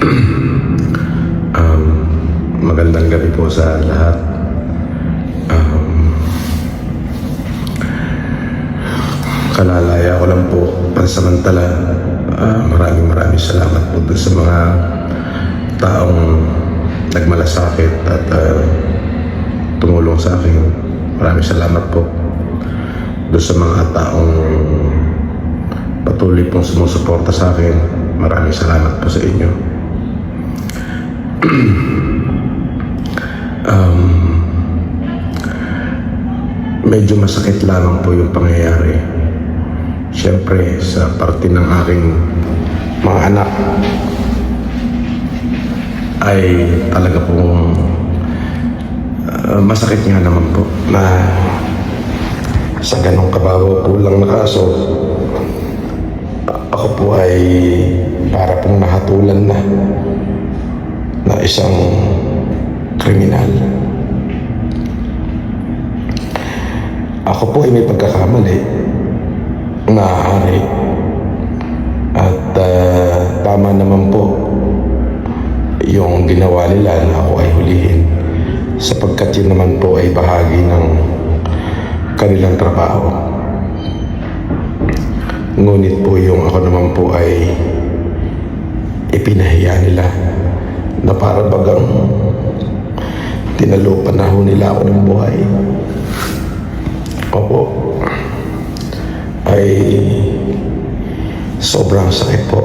Um, Magandang gabi po sa lahat. Kalalaya ko lang po pansamantala. Maraming salamat po doon sa mga taong nagmalasakit at tumulong sa akin. Maraming salamat po doon sa mga taong patuloy pong sumusuporta sa akin. Maraming salamat po sa inyo. Medyo masakit lamang po yung pangyayari. Siyempre, sa parte ng aking mga anak ay talaga pong masakit nga naman po na sa ganong kababaw po lang na kaso ako po ay para pong nahatulan na isang kriminal. Ako po ay may pagkakamali, maaari, at tama naman po yung ginawa nila na ako ay hulihin, sapagkat yun naman po ay bahagi ng kanilang trabaho. Ngunit po yung ako naman po ay ipinahiya nila na para bagang tinalupan na ho nila ako ng buhay. Opo, ay sobrang sakit po.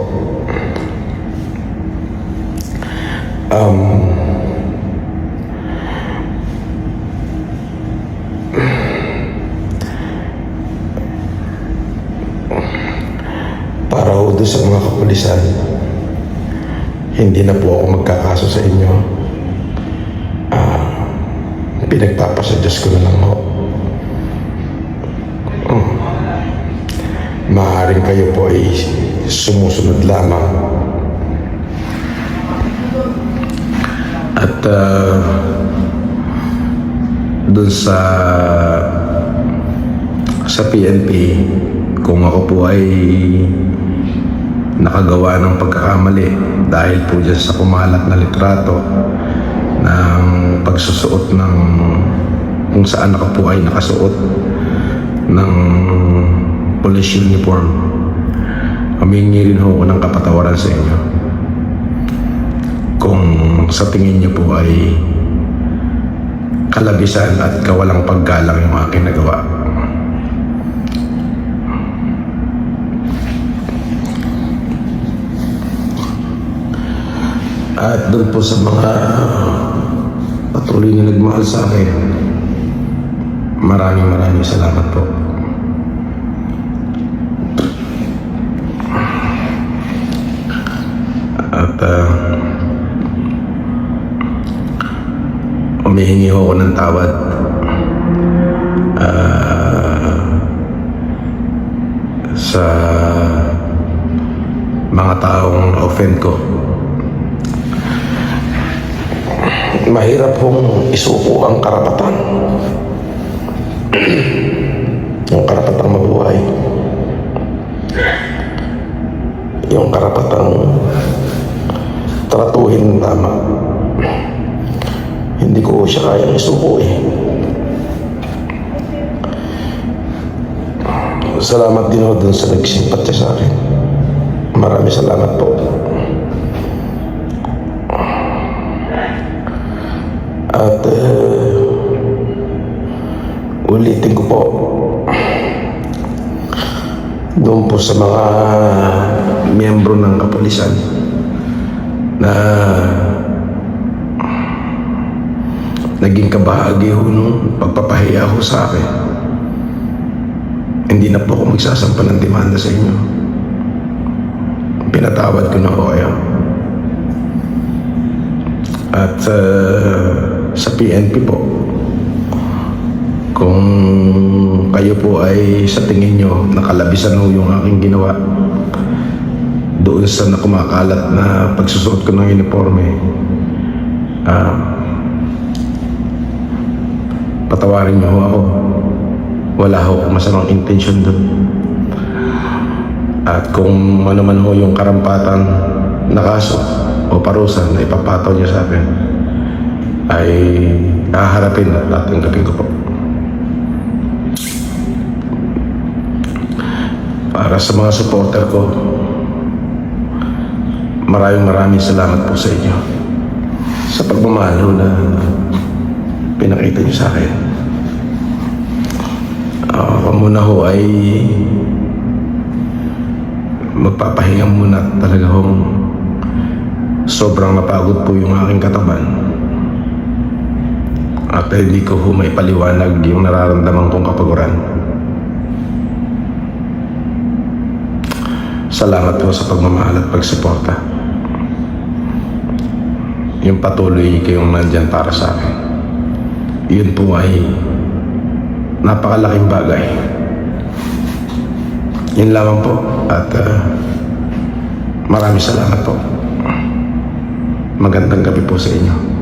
Para ho doon sa mga kapulisan, hindi na po ako magkakaso sa inyo. Pinagpapasadyos ko na lang ho. Maaaring kayo po ay sumusunod lamang. At dun sa PNP, kung ako po ay nakagawa ng pagkakamali dahil po dyan sa kumalat na litrato ng pagsusuot ng kung saan ako po ay nakasuot ng police uniform, humingi rin ho ako ng kapatawaran sa inyo kung sa tingin niyo po ay kalabisan at kawalang paggalang yung aking nagawa. At doon po sa mga patuloy na nagmahal sa akin, maraming salamat po. At humihingi ho ako ng tawad sa mga taong na-offend ko. Mahirap pong isuko ang karapatan. Yung karapatang mabuhay. Yung karapatang tratuhin tama. Hindi ko siya kayang isuko eh. Salamat din ho dun sa nagsimpatya sa akin. Maraming salamat po. At ulitin ko po doon po sa mga miyembro ng kapulisan na naging kabahagi ho nung pagpapahiya ho sa akin. Hindi na po ako magsasampa ng demanda sa inyo. Pinatawad ko na ho kayo. At sa PNP po, kung kayo po ay sa tingin nyo nakalabisan ho yung aking ginawa doon sa nakumakalat na pagsusuot ko ng uniforme, patawarin nyo ho ako. Wala ho akong masamang intensyon doon. At kung ano man ho yung karampatan na kaso, o parusa na ipapataw niyo sa akin ay haharapin at tatanggapin ko po. Para sa mga supporter ko, maraming salamat po sa inyo sa pagmamahal na pinakita niyo sa akin. Ako muna ho ay magpapahinga muna. Talaga hong sobrang napagod po yung aking katawan at hindi ko ho may paliwanag yung nararamdaman kong kapaguran. Salamat po sa pagmamahal at pagsuporta. Yung patuloy kayong nandyan para sa akin, yun po ay napakalaking bagay. Yun lamang po at maraming salamat po. Magandang gabi po sa inyo.